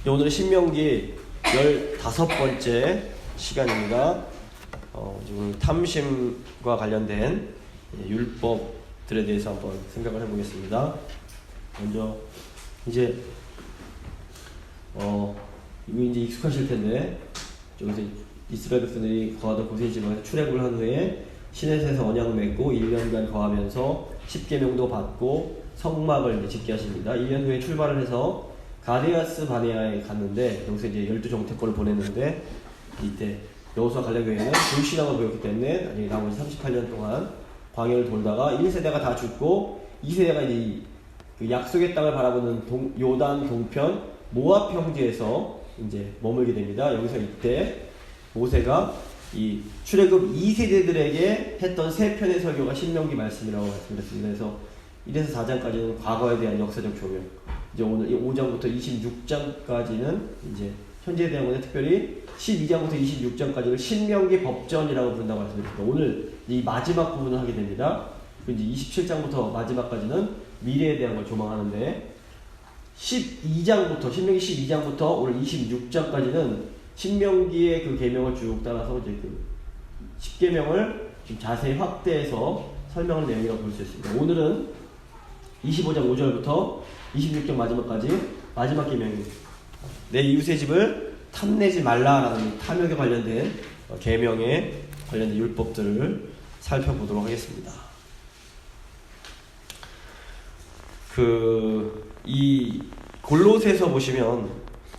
오늘은 신명기 15번째 시간입니다. 지금 탐심과 관련된 율법들에 대해서 한번 생각을 해보겠습니다. 먼저 이제 이거 이제 익숙하실 텐데, 여기서 이스라엘 백성들이 거하던 고센 지방에서 출애굽을 한 후에 시내에서 언약 맺고 1년간 거하면서 10계명도 받고 성막을 이제 짓게 하십니다. 1년 후에 출발을 해서 가데아스 바네아에 갔는데, 여기서 이제 12정탐꾼을 보냈는데, 이때 여호수아 갈렙 교회는 불신앙을 보였기 때문에 나머지 38년 동안 광야를 돌다가 1세대가 다 죽고 2세대가 이제 그 약속의 땅을 바라보는 요단 동편 모압 평지에서 이제 머물게 됩니다. 여기서 이때 모세가 이 출애굽 2세대들에게 했던 세 편의 설교가 신명기 말씀이라고 말씀드렸습니다. 그래서 1에서 4장까지는 과거에 대한 역사적 조명, 이제 오늘 5장부터 26장까지는 이제 현재에 대한 건데, 특별히 12장부터 26장까지를 신명기 법전이라고 부른다고 말씀드렸습니다. 오늘 이 마지막 부분을 하게 됩니다. 이제 27장부터 마지막까지는 미래에 대한 걸 조망하는데, 12장부터 신명기 12장부터 오늘 26장까지는 신명기의 그 계명을 쭉 따라서 이제 그 10계명을 좀 자세히 확대해서 설명하는 내용이라고 볼 수 있습니다. 오늘은 25장 5절부터 26장 마지막까지 마지막 계명입니다. 내 이웃의 집을 탐내지 말라라는 탐욕에 관련된 계명에 관련된 율법들을 살펴보도록 하겠습니다. 이 골로새서 보시면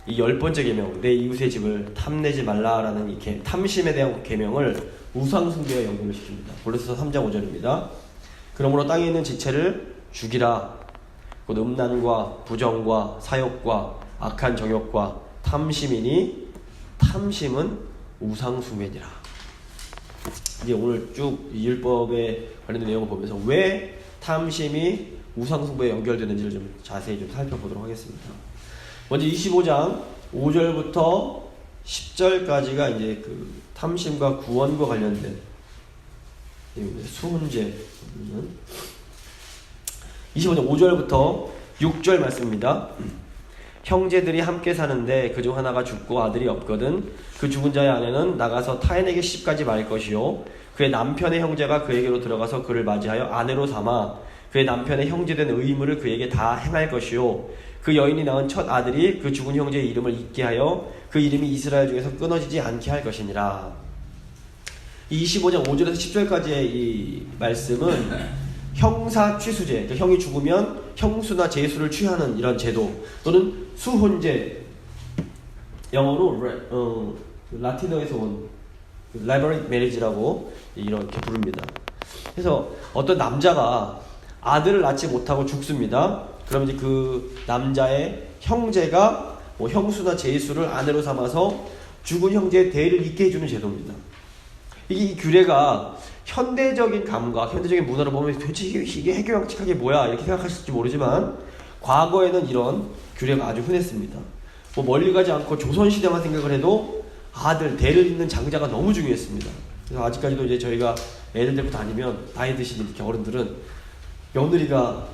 이 10번째 계명, 내 이웃의 집을 탐내지 말라라는 이 탐심에 대한 계명을 우상숭배와 연결을 시킵니다. 골로새서 3장 5절입니다. 그러므로 땅에 있는 지체를 죽이라. 곧 음란과 부정과 사욕과 악한 정욕과 탐심이니 탐심은 우상숭배니라. 이제 오늘 쭉 이 율법에 관련된 내용을 보면서 왜 탐심이 우상숭배에 연결되는지를 좀 자세히 좀 살펴보도록 하겠습니다. 먼저 25장 5절부터 10절까지가 이제 그 탐심과 구원과 관련된 수훈제. 25장 5절부터 6절 말씀입니다. 형제들이 함께 사는데 그중 하나가 죽고 아들이 없거든 그 죽은 자의 아내는 나가서 타인에게 시집가지 말 것이요 그의 남편의 형제가 그에게로 들어가서 그를 맞이하여 아내로 삼아 그의 남편의 형제된 의무를 그에게 다 행할 것이요 그 여인이 낳은 첫 아들이 그 죽은 형제의 이름을 잊게 하여 그 이름이 이스라엘 중에서 끊어지지 않게 할 것이니라. 이 25장 5절에서 10절까지의 이 말씀은 형사 취수제, 그러니까 형이 죽으면 형수나 제수를 취하는 이런 제도, 또는 수혼제, 영어로 라틴어에서 온 라이버리 메리지라고 이렇게 부릅니다. 그래서 어떤 남자가 아들을 낳지 못하고 죽습니다. 그러면 이제 그 남자의 형제가 형수나 제수를 아내로 삼아서 죽은 형제의 대를 잇게 해주는 제도입니다. 이 규례가 현대적인 감각, 현대적인 문화를 보면 도대체 이게 해교양측하게 뭐야 이렇게 생각하실지 모르지만, 과거에는 이런 규례가 아주 흔했습니다. 멀리 가지 않고 조선시대만 생각을 해도 아들, 대를 잇는 장자가 너무 중요했습니다. 그래서 아직까지도 이제 저희가 애들 데리고 다니면 나이 드신 이렇게 어른들은 며느리가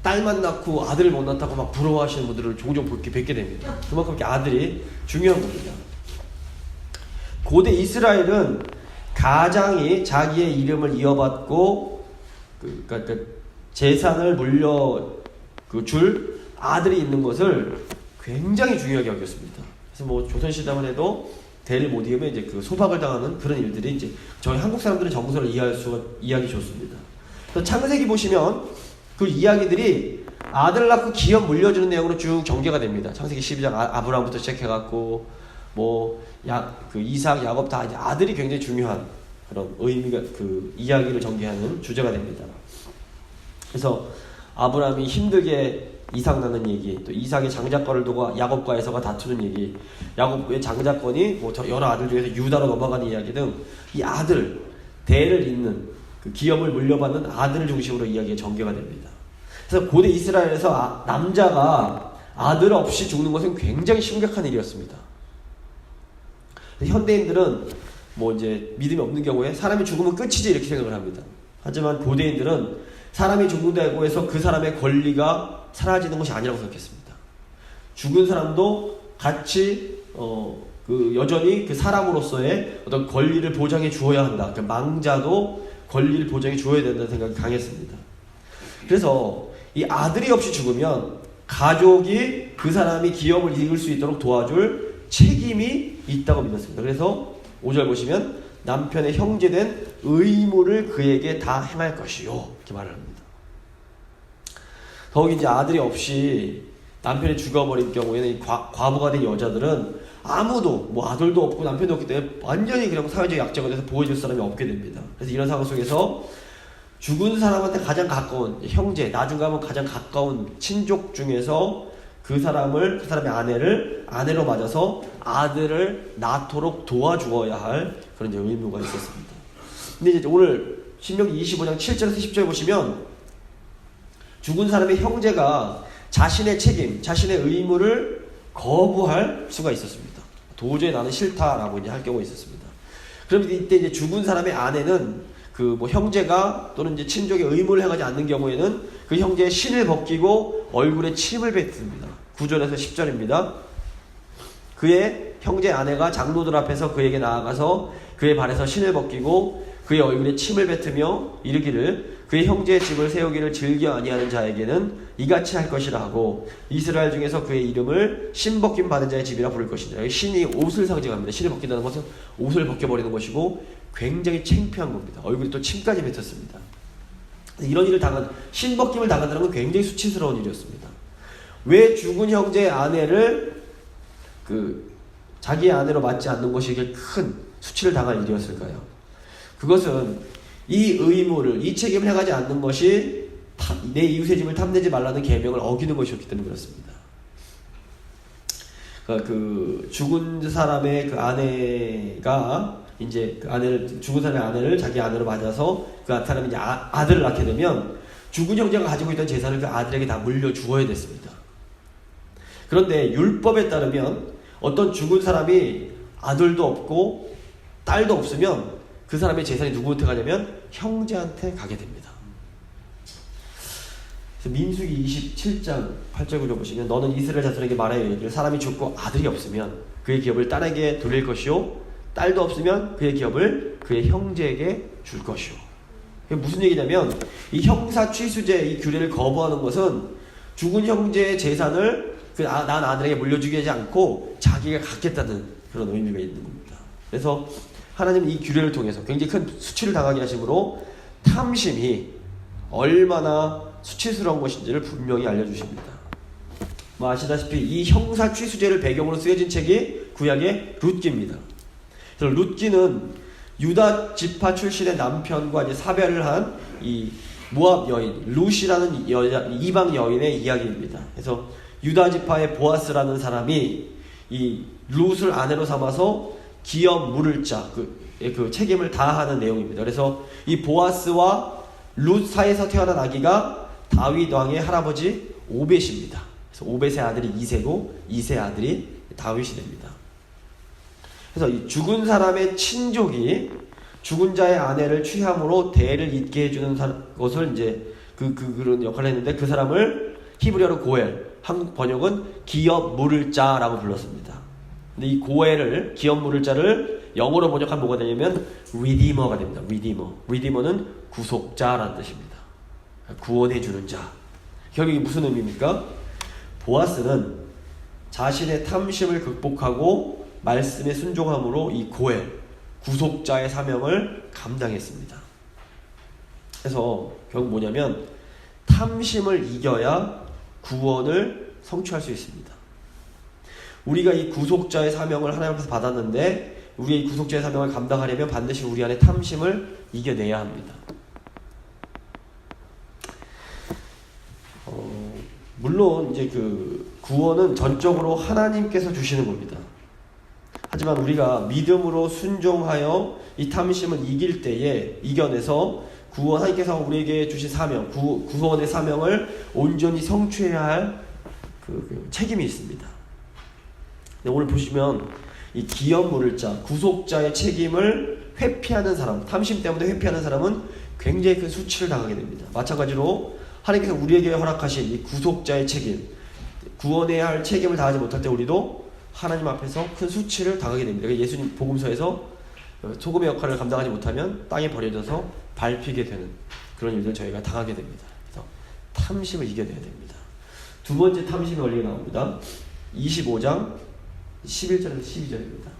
딸만 낳고 아들을 못 낳다고 막 부러워하시는 분들을 종종 뵙게 됩니다. 그만큼 이렇게 아들이 중요한 겁니다. 고대 이스라엘은 가장이 자기의 이름을 이어받고 그러니까 재산을 물려줄 아들이 있는 것을 굉장히 중요하게 여겼습니다. 그래서 조선시대만 해도 대를 못 이으면 이제 그 소박을 당하는 그런 일들이 이제 저희 한국 사람들은 정서를 이해하기 좋습니다. 창세기 보시면 그 이야기들이 아들을 낳고 기업 물려주는 내용으로 쭉 전개가 됩니다. 창세기 12장 아브라함부터 시작해갖고 그 이삭, 야곱 다 이제 아들이 굉장히 중요한 그런 의미가 그 이야기를 전개하는 주제가 됩니다. 그래서 아브라함이 힘들게 이삭 낳는 얘기, 또 이삭의 장자권을 두고 야곱과 에서가 다투는 얘기, 야곱의 장자권이 여러 아들 중에서 유다로 넘어가는 이야기 등 이 아들, 대를 잇는 그 기업을 물려받는 아들을 중심으로 이야기가 전개가 됩니다. 그래서 고대 이스라엘에서 남자가 아들 없이 죽는 것은 굉장히 심각한 일이었습니다. 현대인들은 이제 믿음이 없는 경우에 사람이 죽으면 끝이지 이렇게 생각을 합니다. 하지만 고대인들은 사람이 죽는다고 해서 그 사람의 권리가 사라지는 것이 아니라고 생각했습니다. 죽은 사람도 같이 여전히 그 사람으로서의 어떤 권리를 보장해 주어야 한다. 그러니까 망자도 권리를 보장해 주어야 된다는 생각이 강했습니다. 그래서 이 아들이 없이 죽으면 가족이 그 사람이 기업을 이끌 수 있도록 도와줄 책임이 있다고 믿었습니다. 그래서 5절 보시면 남편의 형제된 의무를 그에게 다 행할 것이요, 이렇게 말을 합니다. 더욱이 이제 아들이 없이 남편이 죽어버린 경우에는 이 과부가 된 여자들은 아무도 아들도 없고 남편도 없기 때문에 완전히 그냥 사회적 약자가 돼서 보호해줄 사람이 없게 됩니다. 그래서 이런 상황 속에서 죽은 사람한테 가장 가까운 형제, 나중 가면 가장 가까운 친족 중에서 그 사람의 아내로 맞아서 아들을 낳도록 도와주어야 할 그런 의무가 있었습니다. 근데 이제 오늘 신명기 25장 7절에서 10절 보시면 죽은 사람의 형제가 자신의 책임, 자신의 의무를 거부할 수가 있었습니다. 도저히 나는 싫다라고 이제 할 경우가 있었습니다. 그럼 이때 이제 죽은 사람의 아내는 형제가 또는 이제 친족의 의무를 행하지 않는 경우에는 그 형제의 신을 벗기고 얼굴에 침을 뱉습니다. 9절에서 10절입니다. 그의 형제 아내가 장로들 앞에서 그에게 나아가서 그의 발에서 신을 벗기고 그의 얼굴에 침을 뱉으며 이르기를 그의 형제의 집을 세우기를 즐겨 아니하는 자에게는 이같이 할 것이라 하고 이스라엘 중에서 그의 이름을 신 벗김 받은 자의 집이라 부를 것이니라. 신이 옷을 상징합니다. 신을 벗긴다는 것은 옷을 벗겨버리는 것이고 굉장히 창피한 겁니다. 얼굴에 또 침까지 뱉었습니다. 이런 일을 신 벗김을 당한다는 건 굉장히 수치스러운 일이었습니다. 왜 죽은 형제의 아내를 자기의 아내로 맞지 않는 것이 이렇게 큰 수치를 당할 일이었을까요? 그것은 이 의무를, 이 책임을 행하지 않는 것이 내 이웃의 집을 탐내지 말라는 계명을 어기는 것이었기 때문에 그렇습니다. 그 죽은 사람의 그 아내가 이제 죽은 사람의 아내를 자기 아내로 맞아서 그 사람이 이제 아들을 낳게 되면 죽은 형제가 가지고 있던 재산을 그 아들에게 다 물려주어야 됐습니다. 그런데 율법에 따르면 어떤 죽은 사람이 아들도 없고 딸도 없으면 그 사람의 재산이 누구한테 가냐면 형제한테 가게 됩니다. 그래서 민수기 27장 8절 9절 보시면 너는 이스라엘 자손에게 말하여 이르기를 사람이 죽고 아들이 없으면 그의 기업을 딸에게 돌릴 것이요 딸도 없으면 그의 기업을 그의 형제에게 줄 것이요. 이게 무슨 얘기냐면 이 형사 취수제 이 규례를 거부하는 것은 죽은 형제의 재산을 난 아들에게 물려주게 하지 않고 자기가 갖겠다는 그런 의미가 있는 겁니다. 그래서 하나님은 이 규례를 통해서 굉장히 큰 수치를 당하게 하심으로 탐심이 얼마나 수치스러운 것인지를 분명히 알려주십니다. 아시다시피 이 형사 취수제를 배경으로 쓰여진 책이 구약의 룻기입니다. 그래서 룻기는 유다 지파 출신의 남편과 이제 사별을 한 이 모압 여인 룻이라는 이방 여인의 이야기입니다. 그래서 유다 지파의 보아스라는 사람이 이 룻을 아내로 삼아서 기업 물을 자 그 책임을 다하는 내용입니다. 그래서 이 보아스와 룻 사이에서 태어난 아기가 다윗 왕의 할아버지 오벳입니다. 그래서 오벳의 아들이 이세고 이세의 아들이 다윗이 됩니다. 그래서 이 죽은 사람의 친족이 죽은 자의 아내를 취함으로 대를 잇게 해주는 것을 이제 그런 역할을 했는데 그 사람을 히브리어로 고엘, 한국 번역은 기업 물을 자라고 불렀습니다. 근데 이 고엘을 기업 물을 자를 영어로 번역하면 뭐가 되냐면 리디머가 됩니다. 리디머는 구속자라는 뜻입니다. 구원해주는 자. 결국 이게 무슨 의미입니까? 보아스는 자신의 탐심을 극복하고 말씀에 순종함으로 이 고엘, 구속자의 사명을 감당했습니다. 그래서 결국 뭐냐면 탐심을 이겨야 구원을 성취할 수 있습니다. 우리가 이 구속자의 사명을 하나님 앞에서 받았는데 우리의 이 구속자의 사명을 감당하려면 반드시 우리 안에 탐심을 이겨내야 합니다. 물론 이제 구원은 전적으로 하나님께서 주시는 겁니다. 하지만 우리가 믿음으로 순종하여 이 탐심을 이길 때에 이겨내서 하나님께서 우리에게 주신 사명, 구원의 사명을 온전히 성취해야 할 책임이 있습니다. 오늘 보시면 이 기업 물을 자, 구속자의 책임을 회피하는 사람, 탐심 때문에 회피하는 사람은 굉장히 큰 수치를 당하게 됩니다. 마찬가지로 하나님께서 우리에게 허락하신 이 구속자의 책임, 구원해야 할 책임을 다하지 못할 때 우리도 하나님 앞에서 큰 수치를 당하게 됩니다. 예수님 복음서에서 소금의 역할을 감당하지 못하면 땅에 버려져서 밟히게 되는 그런 일들 저희가 당하게 됩니다. 그래서 탐심을 이겨내야 됩니다. 두 번째 탐심의 원리가 나옵니다. 25장 11절에서 12절입니다.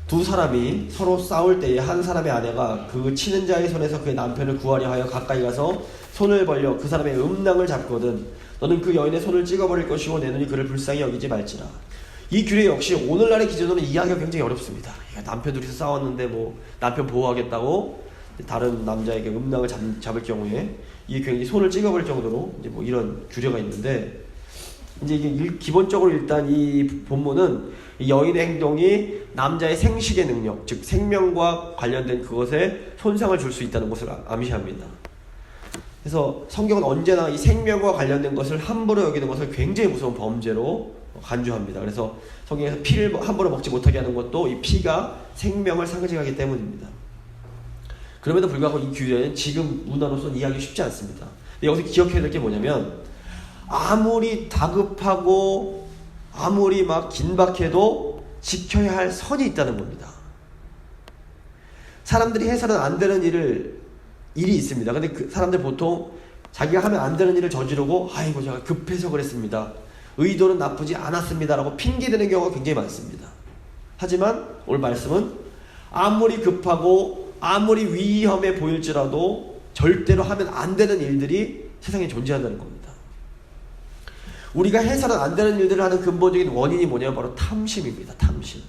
두 사람이 서로 싸울 때에 한 사람의 아내가 그 치는 자의 손에서 그의 남편을 구하려 하여 가까이 가서 손을 벌려 그 사람의 음낭을 잡거든 너는 그 여인의 손을 찍어버릴 것이고 내 눈이 그를 불쌍히 여기지 말지라. 이 규례 역시 오늘날의 기준으로는 이해하기가 굉장히 어렵습니다. 남편 둘이서 싸웠는데 뭐 남편 보호하겠다고 다른 남자에게 음낭을 잡을 경우에 이게 굉장히 손을 찍어버릴 정도로 이제 뭐 이런 규례가 있는데, 이제 이게 기본적으로 일단 이 본문은 이 여인의 행동이 남자의 생식의 능력, 즉 생명과 관련된 그것에 손상을 줄 수 있다는 것을 암시합니다. 그래서 성경은 언제나 이 생명과 관련된 것을 함부로 여기는 것을 굉장히 무서운 범죄로 간주합니다. 그래서 성경에서 피를 함부로 먹지 못하게 하는 것도 이 피가 생명을 상징하기 때문입니다. 그럼에도 불구하고 이 규례는 지금 문화로서는 이해하기 쉽지 않습니다. 여기서 기억해야 될 게 뭐냐면, 아무리 다급하고 아무리 막 긴박해도 지켜야 할 선이 있다는 겁니다. 사람들이 해서는 안 되는 일이 있습니다. 근데 그 사람들 보통 자기가 하면 안 되는 일을 저지르고 아이고 제가 급해서 그랬습니다, 의도는 나쁘지 않았습니다 라고 핑계대는 경우가 굉장히 많습니다. 하지만 오늘 말씀은 아무리 급하고 아무리 위험해 보일지라도 절대로 하면 안 되는 일들이 세상에 존재한다는 겁니다. 우리가 해서는 안 되는 일들을 하는 근본적인 원인이 뭐냐면 바로 탐심입니다. 탐심.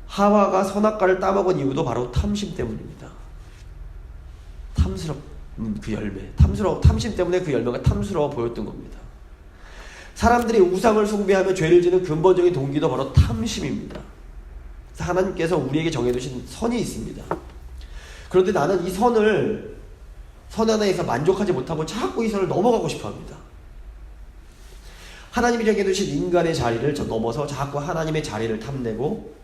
하와가 선악과를 따먹은 이유도 바로 탐심 때문입니다. 그 열매. 탐심 때문에 그 열매가 탐스러워 보였던 겁니다. 사람들이 우상을 숭배하며 죄를 지는 근본적인 동기도 바로 탐심입니다. 하나님께서 우리에게 정해두신 선이 있습니다. 그런데 나는 이 선 하나에서 만족하지 못하고 자꾸 이 선을 넘어가고 싶어 합니다. 하나님이 정해두신 인간의 자리를 넘어서 자꾸 하나님의 자리를 탐내고,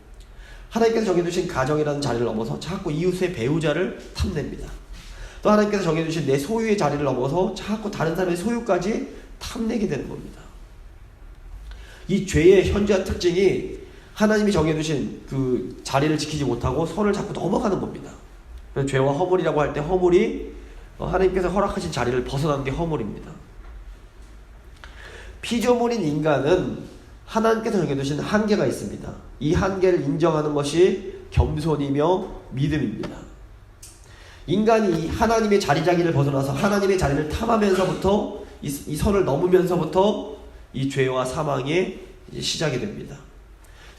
하나님께서 정해두신 가정이라는 자리를 넘어서 자꾸 이웃의 배우자를 탐냅니다. 또 하나님께서 정해두신 내 소유의 자리를 넘어서 자꾸 다른 사람의 소유까지 탐내게 되는 겁니다. 이 죄의 현저한 특징이 하나님이 정해두신 그 자리를 지키지 못하고 선을 자꾸 넘어가는 겁니다. 그래서 죄와 허물이라고 할 때 허물이 하나님께서 허락하신 자리를 벗어난 게 허물입니다. 피조물인 인간은 하나님께서 정해두신 한계가 있습니다. 이 한계를 인정하는 것이 겸손이며 믿음입니다. 인간이 하나님의 자리자기를 벗어나서 하나님의 자리를 탐하면서부터 이 선을 넘으면서부터 이 죄와 사망의 시작이 됩니다.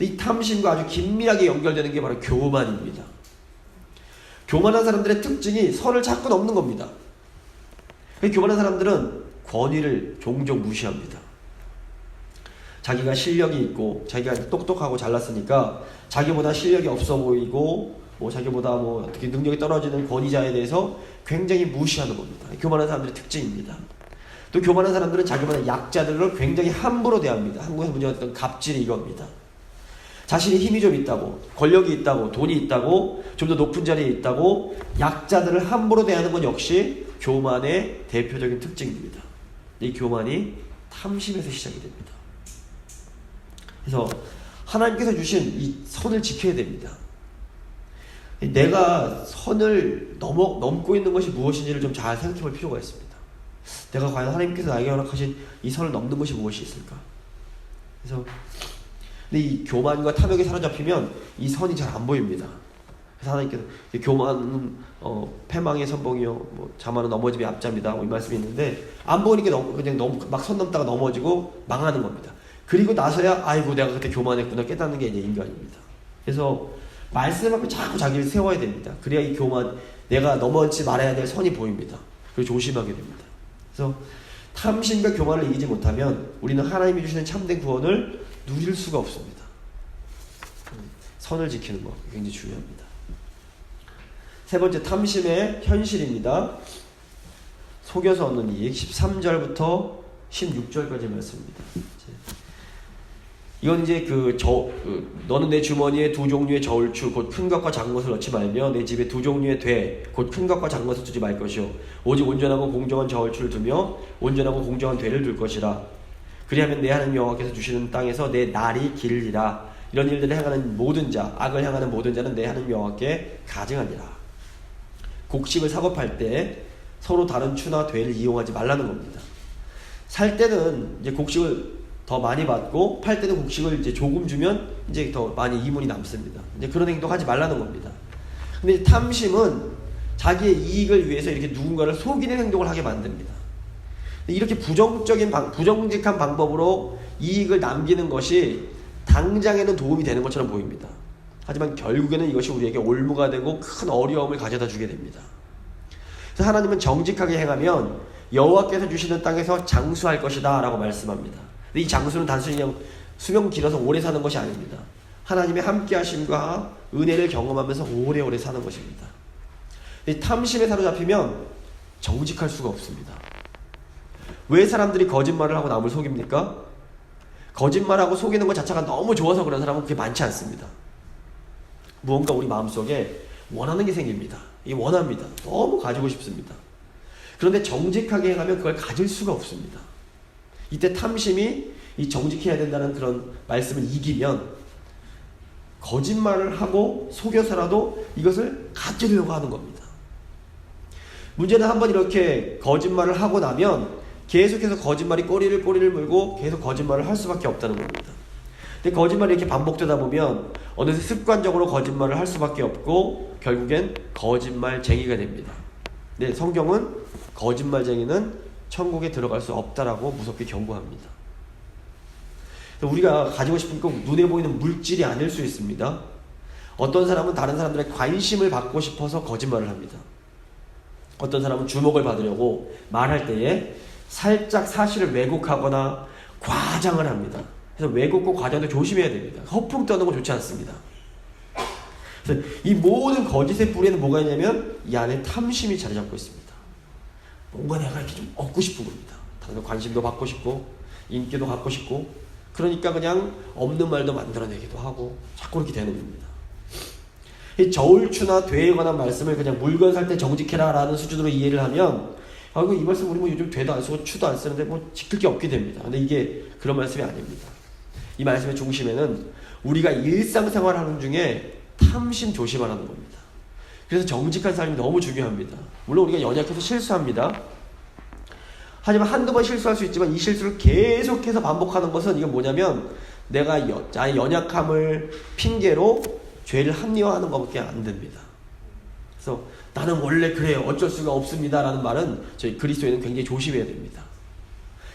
이 탐심과 아주 긴밀하게 연결되는 게 바로 교만입니다. 교만한 사람들의 특징이 선을 자꾸 넘는 겁니다. 교만한 사람들은 권위를 종종 무시합니다. 자기가 실력이 있고 자기가 똑똑하고 잘났으니까 자기보다 실력이 없어 보이고 자기보다 어떻게 능력이 떨어지는 권위자에 대해서 굉장히 무시하는 겁니다. 교만한 사람들의 특징입니다. 또 교만한 사람들은 자기보다 약자들을 굉장히 함부로 대합니다. 한국에서 문제가 됐던 갑질이 이겁니다. 자신이 힘이 좀 있다고, 권력이 있다고, 돈이 있다고, 좀 더 높은 자리에 있다고 약자들을 함부로 대하는 건 역시 교만의 대표적인 특징입니다. 이 교만이 탐심에서 시작이 됩니다. 그래서 하나님께서 주신 이 선을 지켜야 됩니다. 내가 선을 넘고 있는 것이 무엇인지를 좀 잘 생각해 볼 필요가 있습니다. 내가 과연 하나님께서 나에게 허락하신 이 선을 넘는 것이 무엇이 있을까? 그래서 근데 이 교만과 탐욕에 사로잡히면 이 선이 잘 안 보입니다. 그래서 하나님께서 교만은 패망의 선봉이요, 자만은 넘어짐의 앞잡니다. 이 말씀이 있는데 안 보이니까 그냥 막 선 넘다가 넘어지고 망하는 겁니다. 그리고 나서야 아이고 내가 그때 교만했구나 깨닫는 게 이제 인간입니다. 그래서 말씀 앞에 자꾸 자기를 세워야 됩니다. 그래야 이 교만, 내가 넘어지지 말아야 될 선이 보입니다. 그리고 조심하게 됩니다. 그래서 탐심과 교만을 이기지 못하면 우리는 하나님이 주시는 참된 구원을 누릴 수가 없습니다. 선을 지키는 거 굉장히 중요합니다. 세 번째, 탐심의 현실입니다. 속여서 얻는 이익, 13절부터 16절까지 말씀입니다. 이건 이제 너는 내 주머니에 두 종류의 저울추 곧 큰 것과 작은 것을 넣지 말며 내 집에 두 종류의 돼 곧 큰 것과 작은 것을 두지 말 것이요 오직 온전하고 공정한 저울추를 두며 온전하고 공정한 되를 둘 것이라. 그리하면 내 하나님 여호와께서 주시는 땅에서 내 날이 길리라. 이런 일들을 행하는 모든 자, 악을 행하는 모든 자는 내 하나님 여호와께 가증하니라. 곡식을 사고 팔 때 서로 다른 추나 되를 이용하지 말라는 겁니다. 살 때는 이제 곡식을 더 많이 받고 팔 때는 곡식을 이제 조금 주면 이제 더 많이 이문이 남습니다. 이제 그런 행동하지 말라는 겁니다. 근데 탐심은 자기의 이익을 위해서 이렇게 누군가를 속이는 행동을 하게 만듭니다. 이렇게 부정직한 방법으로 이익을 남기는 것이 당장에는 도움이 되는 것처럼 보입니다. 하지만 결국에는 이것이 우리에게 올무가 되고 큰 어려움을 가져다 주게 됩니다. 그래서 하나님은 정직하게 행하면 여호와께서 주시는 땅에서 장수할 것이다 라고 말씀합니다. 근데 이 장수는 단순히 그냥 수명 길어서 오래 사는 것이 아닙니다. 하나님의 함께 하심과 은혜를 경험하면서 오래오래 사는 것입니다. 이 탐심에 사로잡히면 정직할 수가 없습니다. 왜 사람들이 거짓말을 하고 남을 속입니까? 거짓말하고 속이는 것 자체가 너무 좋아서 그런 사람은 그게 많지 않습니다. 무언가 우리 마음속에 원하는 게 생깁니다. 이게 원합니다. 너무 가지고 싶습니다. 그런데 정직하게 행하면 그걸 가질 수가 없습니다. 이때 탐심이 이 정직해야 된다는 그런 말씀을 이기면 거짓말을 하고 속여서라도 이것을 가지려고 하는 겁니다. 문제는 한번 이렇게 거짓말을 하고 나면 계속해서 거짓말이 꼬리를 물고 계속 거짓말을 할 수밖에 없다는 겁니다. 근데 거짓말이 이렇게 반복되다 보면 어느새 습관적으로 거짓말을 할 수밖에 없고 결국엔 거짓말쟁이가 됩니다. 네, 성경은 거짓말쟁이는 천국에 들어갈 수 없다라고 무섭게 경고합니다. 우리가 가지고 싶은 꼭 눈에 보이는 물질이 아닐 수 있습니다. 어떤 사람은 다른 사람들의 관심을 받고 싶어서 거짓말을 합니다. 어떤 사람은 주목을 받으려고 말할 때에 살짝 사실을 왜곡하거나 과장을 합니다. 그래서 왜곡과 과장도 조심해야 됩니다. 허풍 떠는 건 좋지 않습니다. 그래서 이 모든 거짓의 뿌리에는 뭐가 있냐면 이 안에 탐심이 자리 잡고 있습니다. 뭔가 내가 이렇게 좀 얻고 싶은 겁니다. 다른 관심도 받고 싶고 인기도 갖고 싶고 그러니까 그냥 없는 말도 만들어내기도 하고 자꾸 이렇게 되는 겁니다. 이 저울추나 되에 관한 말씀을 그냥 물건 살 때 정직해라 라는 수준으로 이해를 하면 이 말씀 우리 뭐 요즘 되도 안 쓰고 추도 안 쓰는데 뭐 지킬 게 없게 됩니다. 근데 이게 그런 말씀이 아닙니다. 이 말씀의 중심에는 우리가 일상생활 하는 중에 탐심 조심하라는 겁니다. 그래서 정직한 삶이 너무 중요합니다. 물론 우리가 연약해서 실수합니다. 하지만 한두 번 실수할 수 있지만 이 실수를 계속해서 반복하는 것은 이건 뭐냐면 내가 나의 연약함을 핑계로 죄를 합리화하는 것밖에 안 됩니다. 그래서 나는 원래 그래요. 어쩔 수가 없습니다. 라는 말은 저희 그리스도인은 굉장히 조심해야 됩니다.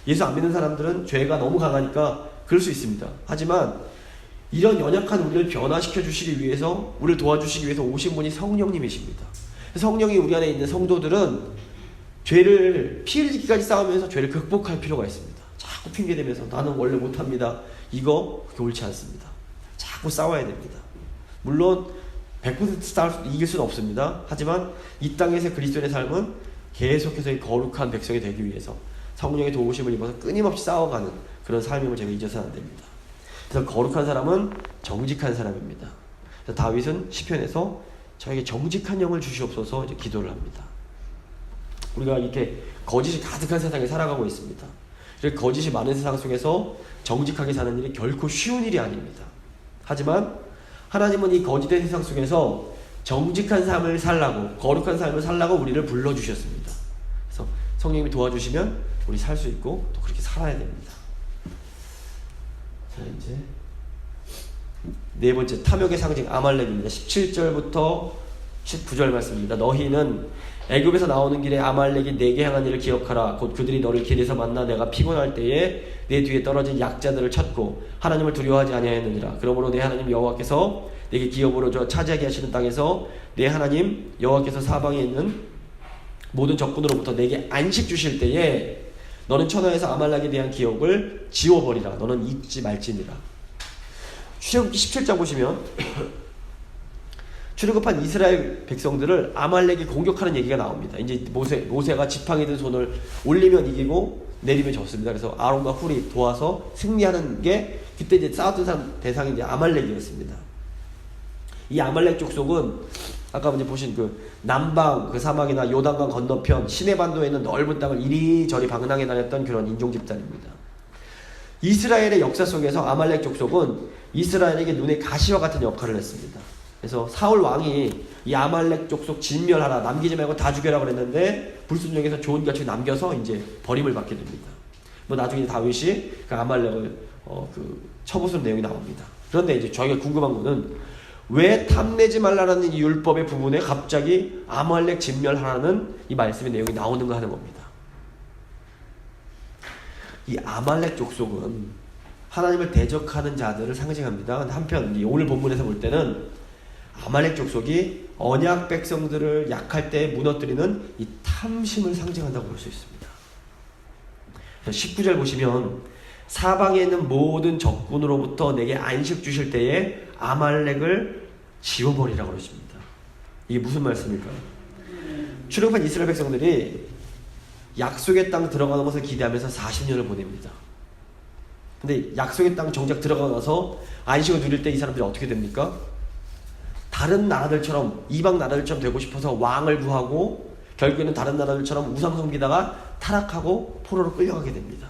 예수 안 믿는 사람들은 죄가 너무 강하니까 그럴 수 있습니다. 하지만 이런 연약한 우리를 변화시켜 주시기 위해서 우리를 도와주시기 위해서 오신 분이 성령님이십니다. 성령이 우리 안에 있는 성도들은 죄를 피 흘리기까지 싸우면서 죄를 극복할 필요가 있습니다. 자꾸 핑계대면서 나는 원래 못합니다. 이거 그렇게 옳지 않습니다. 자꾸 싸워야 됩니다. 물론 100% 이길 수는 없습니다. 하지만 이 땅에서 그리스도인의 삶은 계속해서 거룩한 백성이 되기 위해서 성령의 도우심을 입어서 끊임없이 싸워가는 그런 삶임을 제가 잊어서는 안 됩니다. 그래서 거룩한 사람은 정직한 사람입니다. 그래서 다윗은 시편에서 저에게 정직한 영을 주시옵소서 이제 기도를 합니다. 우리가 이렇게 거짓이 가득한 세상에 살아가고 있습니다. 이렇게 거짓이 많은 세상 속에서 정직하게 사는 일이 결코 쉬운 일이 아닙니다. 하지만 하나님은 이 거짓된 세상 속에서 정직한 삶을 살라고 거룩한 삶을 살라고 우리를 불러주셨습니다. 그래서 성령님이 도와주시면 우리 살 수 있고 또 그렇게 살아야 됩니다. 자, 이제 네 번째 탐욕의 상징 아말렉입니다. 17절부터 19절 말씀입니다. 너희는 애굽에서 나오는 길에 아말렉이 내게 행한 일을 기억하라. 곧 그들이 너를 길에서 만나 내가 피곤할 때에 내 뒤에 떨어진 약자들을 쳤고 하나님을 두려워하지 아니하였느니라. 그러므로 내 하나님 여호와께서 내게 기업으로 줘 차지하게 하시는 땅에서 내 하나님 여호와께서 사방에 있는 모든 적군으로부터 내게 안식 주실 때에 너는 천하에서 아말렉에 대한 기억을 지워버리라. 너는 잊지 말지니라. 출애굽기 17장 보시면 출애굽한 이스라엘 백성들을 아말렉이 공격하는 얘기가 나옵니다. 이제 모세가 지팡이 든 손을 올리면 이기고 내리면 졌습니다. 그래서 아론과 훌이 도와서 승리하는 게 그때 이제 싸웠던 대상이 이제 아말렉이었습니다. 이 아말렉 족속은 아까 이제 보신 그 남방 그 사막이나 요단강 건너편 시내반도에 있는 넓은 땅을 이리저리 방랑해 다녔던 그런 인종 집단입니다. 이스라엘의 역사 속에서 아말렉 족속은 이스라엘에게 눈의 가시와 같은 역할을 했습니다. 그래서 사울 왕이 이 아말렉 족속 진멸하라, 남기지 말고 다 죽여라 그랬는데 불순종해서 좋은 가치 남겨서 이제 버림을 받게 됩니다. 뭐 나중에 다윗이 그 아말렉을 쳐부수는 내용이 나옵니다. 그런데 이제 저희가 궁금한 거는 왜 탐내지 말라라는 이 율법의 부분에 갑자기 아말렉 진멸하라는 이 말씀의 내용이 나오는가 하는 겁니다. 이 아말렉 족속은 하나님을 대적하는 자들을 상징합니다. 한편 오늘 본문에서 볼 때는 아말렉 족속이 언약 백성들을 약할 때 무너뜨리는 이 탐심을 상징한다고 볼 수 있습니다. 19절 보시면 사방에 있는 모든 적군으로부터 내게 안식 주실 때에 아말렉을 지워버리라고 그러십니다. 이게 무슨 말씀일까요? 출애굽한 이스라엘 백성들이 약속의 땅 들어가는 것을 기대하면서 40년을 보냅니다. 근데 약속의 땅 정작 들어가고 나서 안식을 누릴 때 이 사람들이 어떻게 됩니까? 다른 나라들처럼, 이방 나라들처럼 되고 싶어서 왕을 구하고 결국에는 다른 나라들처럼 우상 섬기다가 타락하고 포로로 끌려가게 됩니다.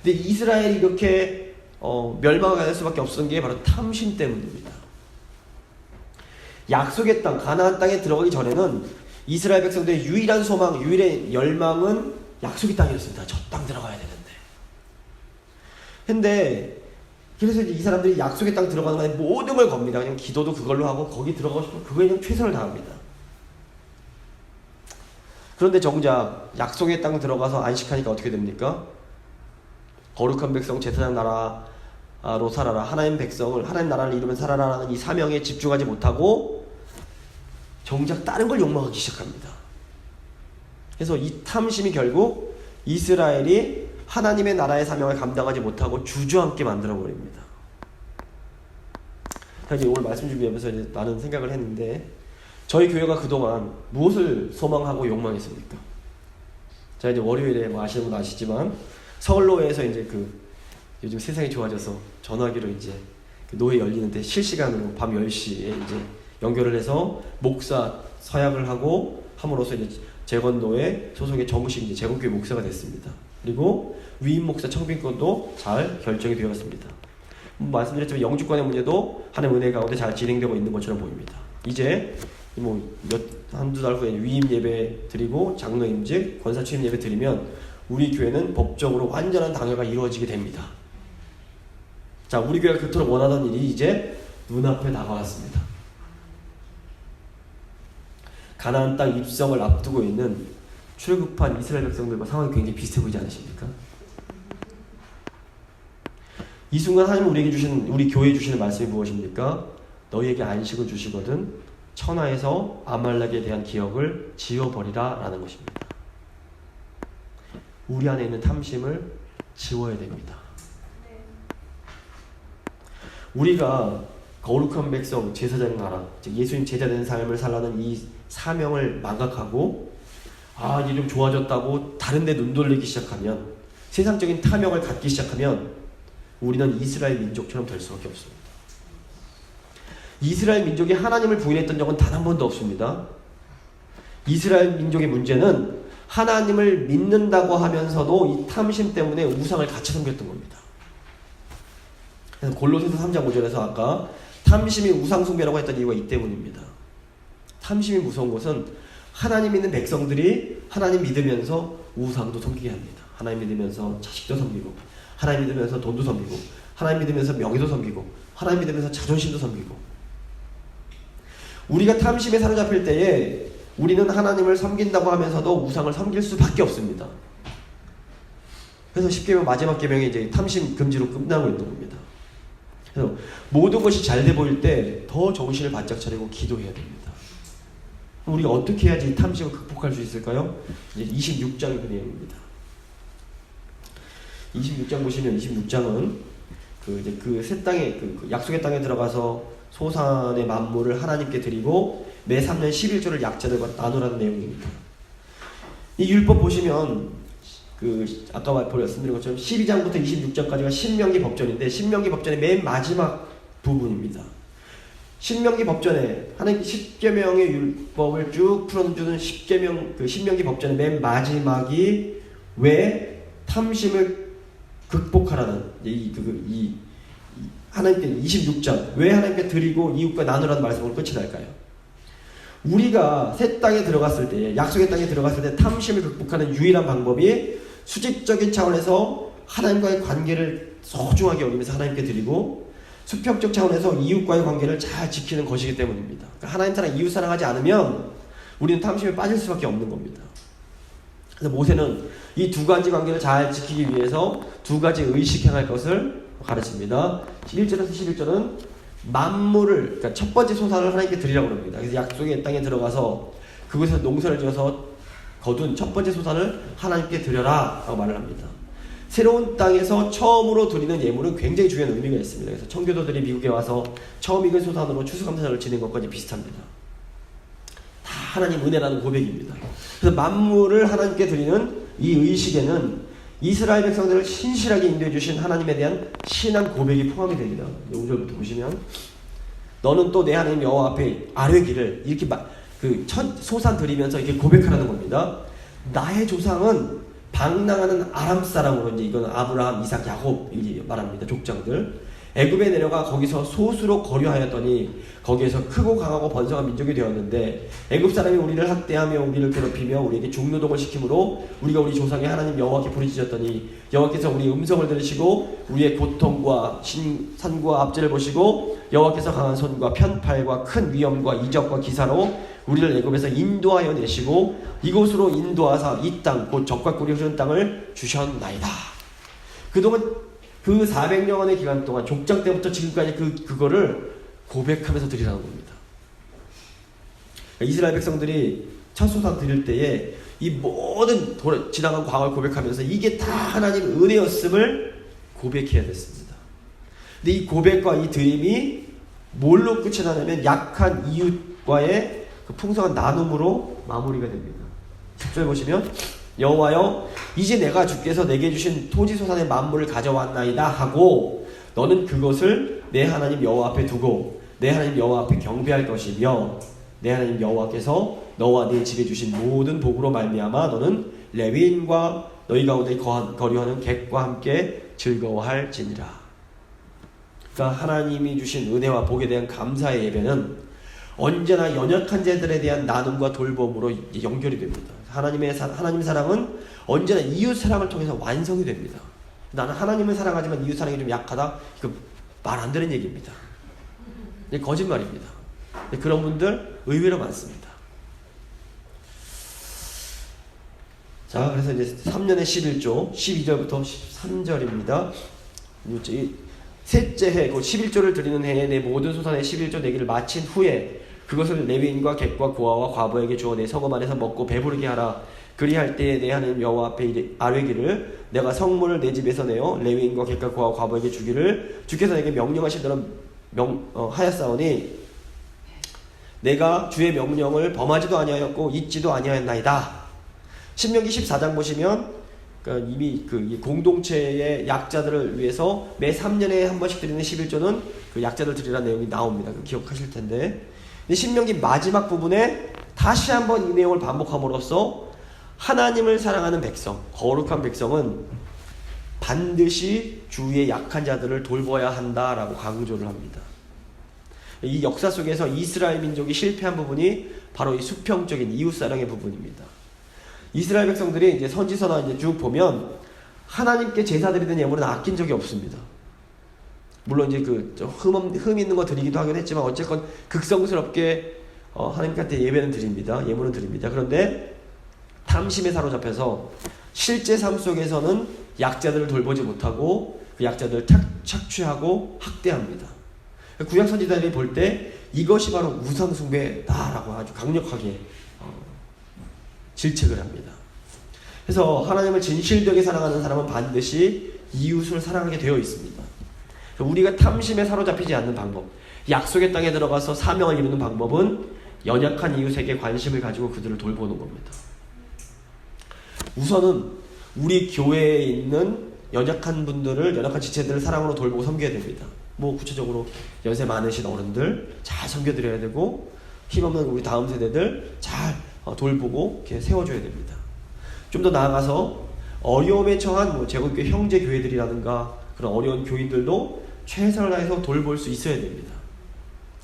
근데 이스라엘이 이렇게 멸망하게 될 수밖에 없었던 게 바로 탐심 때문입니다. 약속의 땅, 가나안 땅에 들어가기 전에는 이스라엘 백성들의 유일한 소망, 유일의 열망은 약속의 땅이었습니다. 저 땅 들어가야 되는데. 근데 그래서 이 사람들이 약속의 땅 들어가는 거에 모든 걸 겁니다. 그냥 기도도 그걸로 하고 거기 들어가고 싶으면 그거에 그냥 최선을 다합니다. 그런데 정작 약속의 땅 들어가서 안식하니까 어떻게 됩니까? 거룩한 백성 제사장 나라로 살아라. 하나님 백성을, 하나님 나라를 이루면 살아라라는 이 사명에 집중하지 못하고 정작 다른 걸 욕망하기 시작합니다. 그래서 이 탐심이 결국 이스라엘이 하나님의 나라의 사명을 감당하지 못하고 주저앉게 만들어버립니다. 이제 오늘 말씀 준비하면서 이제 많은 생각을 했는데 저희 교회가 그동안 무엇을 소망하고 욕망했습니까? 자, 이제 월요일에 뭐 아시는 분 아시지만 서울로에서 이제 요즘 세상이 좋아져서 전화기로 이제 노회 열리는데 실시간으로 밤 10시에 이제 연결을 해서 목사 서약을 하고 함으로써 이제 재건노회 소속의 정식 이제 재건교회 목사가 됐습니다. 그리고 위임 목사 청빙권도 잘 결정이 되었습니다. 말씀드렸지만 영주권의 문제도 하나님의 은혜 가운데 잘 진행되고 있는 것처럼 보입니다. 이제 한두 달 후에 위임 예배 드리고 장로 임직, 권사 취임 예배 드리면 우리 교회는 법적으로 완전한 당회가 이루어지게 됩니다. 자, 우리 교회가 그토록 원하던 일이 이제 눈앞에 다가왔습니다. 가나안 땅 입성을 앞두고 있는 출애굽한 이스라엘 백성들과 상황이 굉장히 비슷해 보이지 않으십니까? 이 순간 하나님 우리 교회에 주시는 말씀이 무엇입니까? 너희에게 안식을 주시거든 천하에서 아말렉에 대한 기억을 지워버리라 라는 것입니다. 우리 안에 있는 탐심을 지워야 됩니다. 우리가 거룩한 백성, 제사장 나라, 즉 예수님 제자된 삶을 살라는 이 사명을 망각하고 이제 좀 좋아졌다고 다른 데 눈 돌리기 시작하면, 세상적인 탐욕을 갖기 시작하면 우리는 이스라엘 민족처럼 될 수밖에 없습니다. 이스라엘 민족이 하나님을 부인했던 적은 단 한 번도 없습니다. 이스라엘 민족의 문제는 하나님을 믿는다고 하면서도 이 탐심 때문에 우상을 같이 섬겼던 겁니다. 그래서 골로새서 3장 5절에서 아까 탐심이 우상 숭배라고 했던 이유가 이 때문입니다. 탐심이 무서운 것은 하나님 믿는 백성들이 하나님 믿으면서 우상도 섬기게 합니다. 하나님 믿으면서 자식도 섬기고, 하나님 믿으면서 돈도 섬기고, 하나님 믿으면서 명예도 섬기고, 하나님 믿으면서 자존심도 섬기고. 우리가 탐심에 사로잡힐 때에 우리는 하나님을 섬긴다고 하면서도 우상을 섬길 수밖에 없습니다. 그래서 10계명 마지막 계명이 이제 탐심 금지로 끝나고 있는 겁니다. 그래서 모든 것이 잘 돼 보일 때 더 정신을 바짝 차리고 기도해야 됩니다. 우리가 어떻게 해야지 탐심을 극복할 수 있을까요? 이제 26장이 그 내용입니다. 26장 보시면 26장은 그 새 땅에 그 약속의 땅에 들어가서 소산의 만물을 하나님께 드리고 매 3년 11조를 약자들과 나누라는 내용입니다. 이 율법 보시면 아까 말씀드린 것처럼 12장부터 26장까지가 신명기 법전인데, 신명기 법전의 맨 마지막 부분입니다. 신명기 법전에 하나님 10계명의 율법을 쭉 풀어주는 10계명 신명기 법전의 맨 마지막이 왜 탐심을 극복하라는 이 하나님께 26장 왜 하나님께 드리고 이웃과 나누라는 말씀으로 끝이 날까요? 우리가 새 땅에 들어갔을 때, 약속의 땅에 들어갔을 때 탐심을 극복하는 유일한 방법이 수직적인 차원에서 하나님과의 관계를 소중하게 여기면서 하나님께 드리고 수평적 차원에서 이웃과의 관계를 잘 지키는 것이기 때문입니다. 그러니까 하나님 사랑, 이웃 사랑하지 않으면 우리는 탐심에 빠질 수밖에 없는 겁니다. 그래서 모세는 이 두 가지 관계를 잘 지키기 위해서 두 가지 의식행할 것을 가르칩니다. 1절에서 11절은 만물을, 그러니까 첫 번째 소산을 하나님께 드리라고 합니다. 그래서 약속의 땅에 들어가서 그곳에서 농사를 지어서 거둔 첫 번째 소산을 하나님께 드려라 라고 말을 합니다. 새로운 땅에서 처음으로 드리는 예물은 굉장히 중요한 의미가 있습니다. 그래서 청교도들이 미국에 와서 처음 익은 소산으로 추수감사절을 지낸 것까지 비슷합니다. 다 하나님 은혜라는 고백입니다. 그래서 만물을 하나님께 드리는 이 의식에는 이스라엘 백성들을 신실하게 인도해 주신 하나님에 대한 신앙 고백이 포함이 됩니다. 5절부터 보시면 너는 또 내 하나님 여호와 앞에 아뢰기를 이렇게 소산 드리면서 이렇게 고백하라는 겁니다. 나의 조상은 방랑하는 아람 사람으로, 이제 이건 아브라함, 이삭, 야곱 이렇게 말합니다. 족장들 애굽에 내려가 거기서 소수로 거류하였더니 거기에서 크고 강하고 번성한 민족이 되었는데 애굽 사람이 우리를 학대하며 우리를 괴롭히며 우리에게 중노동을 시키므로 우리가 우리 조상의 하나님 여호와께 부르짖었더니 여호와께서 우리 음성을 들으시고 우리의 고통과 산과 압제를 보시고 여호와께서 강한 손과 편팔과 큰 위엄과 이적과 기사로 우리를 애굽에서 인도하여 내시고 이곳으로 인도하사 이 땅 곧 젖과 꿀이 흐르는 땅을 주셨나이다. 그동안 그 400년의 기간 동안 족장 때부터 지금까지 그거를 고백하면서 드리라는 겁니다. 이스라엘 백성들이 첫 소산 드릴 때에 이 모든 지나간 과거를 고백하면서 이게 다 하나님 은혜였음을 고백해야 됐습니다. 근데 이 고백과 이 드림이 뭘로 끝이 나냐면 약한 이웃과의 그 풍성한 나눔으로 마무리가 됩니다. 10절 보시면 여호와여 이제 내가 주께서 내게 주신 토지소산의 만물을 가져왔나이다 하고 너는 그것을 내 하나님 여호와 앞에 두고 내 하나님 여호와 앞에 경배할 것이며 내 하나님 여호와께서 너와 네 집에 주신 모든 복으로 말미암아 너는 레위인과 너희 가운데 거류하는 객과 함께 즐거워할지니라. 그러니까 하나님이 주신 은혜와 복에 대한 감사의 예배는 언제나 연약한 자들에 대한 나눔과 돌봄으로 연결이 됩니다. 하나님의 사랑은 언제나 이웃 사랑을 통해서 완성이 됩니다. 나는 하나님을 사랑하지만 이웃 사랑이 좀 약하다? 이거 말 안 되는 얘기입니다. 거짓말입니다. 그런 분들 의외로 많습니다. 자, 그래서 이제 3년의 11조 12절부터 13절입니다. 셋째 해, 곧 11조를 드리는 해에 내 모든 소산의 11조 내기를 마친 후에 그것을 레위인과 객과 고아와 과부에게 주어 내 성읍 안에서 먹고 배부르게 하라. 그리할 때에 내 하나님 여호와 앞에 아뢰기를 내가 성물을 내 집에서 내어 레위인과 객과 고아와 과부에게 주기를 주께서 내게 명령하신 대로 하였사오니 내가 주의 명령을 범하지도 아니하였고 잊지도 아니하였나이다. 신명기 14장 보시면 그러니까 이미 이 공동체의 약자들을 위해서 매 3년에 한 번씩 드리는 11조는 그 약자들 드리라는 내용이 나옵니다. 기억하실 텐데. 신명기 마지막 부분에 다시 한번 이 내용을 반복함으로써 하나님을 사랑하는 백성, 거룩한 백성은 반드시 주위의 약한 자들을 돌봐야 한다라고 강조를 합니다. 이 역사 속에서 이스라엘 민족이 실패한 부분이 바로 이 수평적인 이웃사랑의 부분입니다. 이스라엘 백성들이 이제 선지서나 이제 쭉 보면 하나님께 제사 드리는 예물은 아낀 적이 없습니다. 물론 이제 흠 있는 거 드리기도 하긴 했지만 어쨌건 극성스럽게 하나님께 예배는 드립니다. 예물은 드립니다. 그런데 탐심에 사로잡혀서 실제 삶 속에서는 약자들을 돌보지 못하고 그 약자들을 착취하고 학대합니다. 구약 선지자들이 볼 때 이것이 바로 우상 숭배다라고 아주 강력하게 질책을 합니다. 그래서 하나님을 진실되게 사랑하는 사람은 반드시 이웃을 사랑하게 되어 있습니다. 우리가 탐심에 사로잡히지 않는 방법, 약속의 땅에 들어가서 사명을 이루는 방법은 연약한 이웃에게 관심을 가지고 그들을 돌보는 겁니다. 우선은 우리 교회에 있는 연약한 분들을, 연약한 지체들을 사랑으로 돌보고 섬겨야 됩니다. 구체적으로 연세 많으신 어른들 잘 섬겨드려야 되고, 힘없는 우리 다음 세대들 잘 돌보고 이렇게 세워줘야 됩니다. 좀 더 나아가서 어려움에 처한 제국교회 형제 교회들이라든가 그런 어려운 교인들도 최선을 다해서 돌볼 수 있어야 됩니다.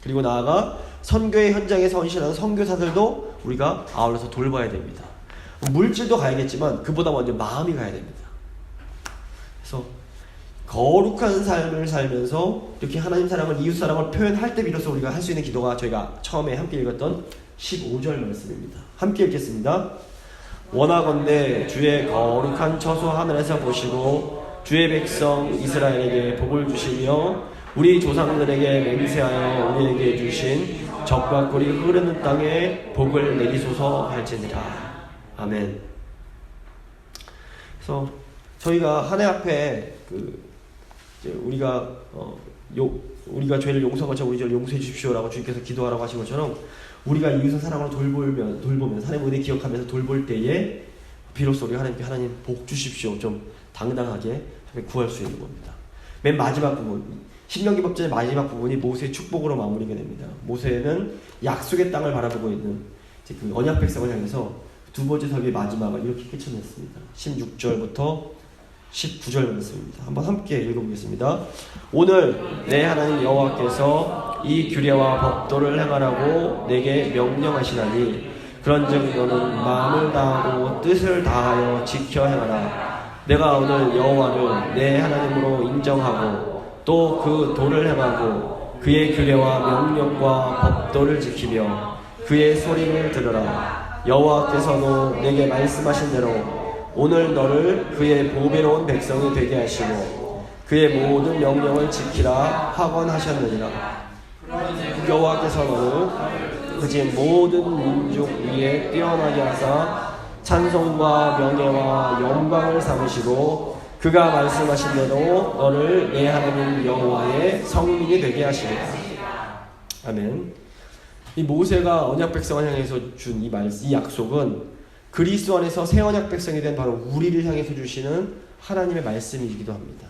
그리고 나아가 선교의 현장에서 헌신하는 선교사들도 우리가 아울러서 돌봐야 됩니다. 물질도 가야겠지만 그보다 먼저 마음이 가야 됩니다. 그래서 거룩한 삶을 살면서 이렇게 하나님 사랑을, 이웃 사랑을 표현할 때 비로소 우리가 할 수 있는 기도가 저희가 처음에 함께 읽었던 15절 말씀입니다. 함께 읽겠습니다. 원하건대 주의 거룩한 처소 하늘에서 보시고 주의 백성 이스라엘에게 복을 주시며 우리 조상들에게 맹세하여 우리에게 주신 젖과 꿀이 흐르는 땅에 복을 내리소서 할지니라. 아멘. 그래서 저희가 한 해 앞에 우리가 죄를 용서한 것처럼 우리 죄를 용서해 주십시오라고 주님께서 기도하라고 하신 것처럼 우리가 이웃을 사랑으로 돌보면서 하나님의 은혜 기억하면서 돌볼 때에 비로소 우리가 하나님 복 주십시오 좀 당당하게 구할 수 있는 겁니다. 맨 마지막 부분, 신명기 법전의 마지막 부분이 모세의 축복으로 마무리가 됩니다. 모세는 약속의 땅을 바라보고 있는 그 언약 백성을 향해서 두 번째 설교의 마지막을 이렇게 끼쳐냈습니다. 16절부터 19절 말씀입니다. 한번 함께 읽어보겠습니다. 오늘 내 하나님 여호와께서 이 규례와 법도를 행하라고 내게 명령하시나니 그런즉 너는 마음을 다하고 뜻을 다하여 지켜 행하라. 내가 오늘 여호와를 내 하나님으로 인정하고 또 그 도를 행하고 그의 규례와 명령과 법도를 지키며 그의 소리를 들으라. 여호와께서도 내게 말씀하신 대로 오늘 너를 그의 보배로운 백성이 되게 하시고 그의 모든 명령을 지키라 하건하셨느니라. 여호와께서 너를 그의 모든 민족 위에 뛰어나게 하사 찬송과 명예와 영광을 삼으시고 그가 말씀하신 대로 너를 내 하나님 여호와의 성민이 되게 하시리라. 아멘. 이 모세가 언약 백성을 향해서 준 이 약속은 그리스도 안에서 새 언약 백성이 된 바로 우리를 향해서 주시는 하나님의 말씀이기도 합니다.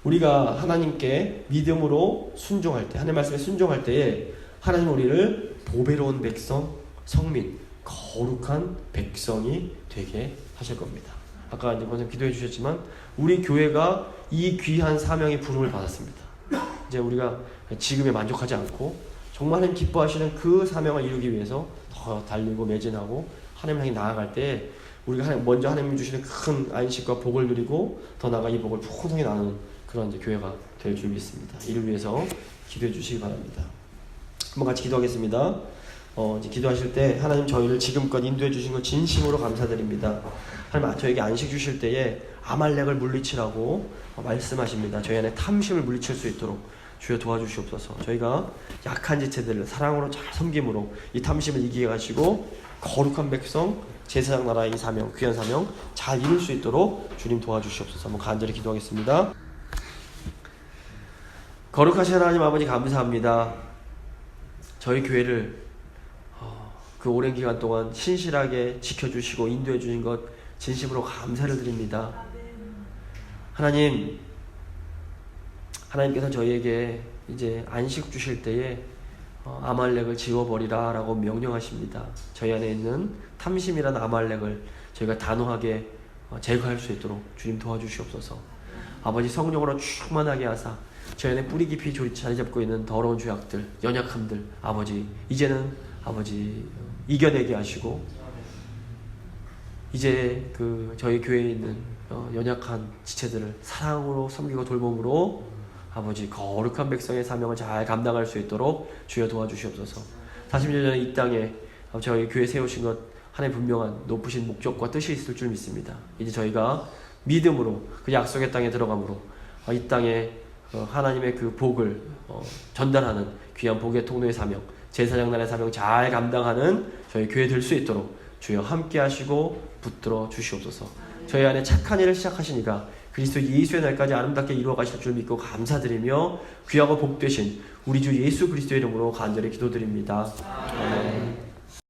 우리가 하나님께 믿음으로 순종할 때, 하나님의 말씀에 순종할 때에 하나님 우리를 보배로운 백성, 성민, 거룩한 백성이 되게 하실 겁니다. 아까 이제 먼저 기도해 주셨지만 우리 교회가 이 귀한 사명의 부름을 받았습니다. 이제 우리가 지금에 만족하지 않고 정말 하나님 기뻐하시는 그 사명을 이루기 위해서 더 달리고 매진하고 하나님 향해 나아갈 때 우리가 먼저 하나님이 주시는 큰 안식과 복을 누리고 더 나아가 이 복을 풍성히 나누는 그런 이제 교회가 될 줄 믿습니다. 이를 위해서 기도해 주시기 바랍니다. 한번 같이 기도하겠습니다. 이제 기도하실 때 하나님 저희를 지금껏 인도해 주신 것 진심으로 감사드립니다. 하나님 저에게 안식 주실 때에 아말렉을 물리치라고 말씀하십니다. 저희 안에 탐심을 물리칠 수 있도록 주여 도와주시옵소서. 저희가 약한 지체들을 사랑으로 잘 섬김으로 이 탐심을 이기게 하시고 거룩한 백성, 제사장 나라의 이 사명, 귀한 사명 잘 이룰 수 있도록 주님 도와주시옵소서. 한번 간절히 기도하겠습니다. 거룩하신 하나님 아버지 감사합니다. 저희 교회를 그 오랜 기간 동안 신실하게 지켜주시고 인도해 주신 것 진심으로 감사를 드립니다. 하나님께서 저희에게 이제 안식 주실 때에 아말렉을 지워버리라 라고 명령하십니다. 저희 안에 있는 탐심이라는 아말렉을 저희가 단호하게 제거할 수 있도록 주님 도와주시옵소서. 아버지 성령으로 충만하게 하사 저희 안에 뿌리 깊이 자리 잡고 있는 더러운 죄악들, 연약함들 아버지 이제는 아버지 이겨내게 하시고 이제 저희 교회에 있는 연약한 지체들을 사랑으로 섬기고 돌봄으로 아버지 거룩한 백성의 사명을 잘 감당할 수 있도록 주여 도와주시옵소서. 40년 전에 이 땅에 저희 교회 세우신 것 하나님 분명한 높으신 목적과 뜻이 있을 줄 믿습니다. 이제 저희가 믿음으로 그 약속의 땅에 들어감으로 이 땅에 하나님의 그 복을 전달하는 귀한 복의 통로의 사명, 제사장 나라의 사명 잘 감당하는 저희 교회 될 수 있도록 주여 함께 하시고 붙들어 주시옵소서. 저희 안에 착한 일을 시작하시니까 그리스도 예수의 날까지 아름답게 이루어 가실 줄 믿고 감사드리며 귀하고 복되신 우리 주 예수 그리스도의 이름으로 간절히 기도드립니다. 아멘.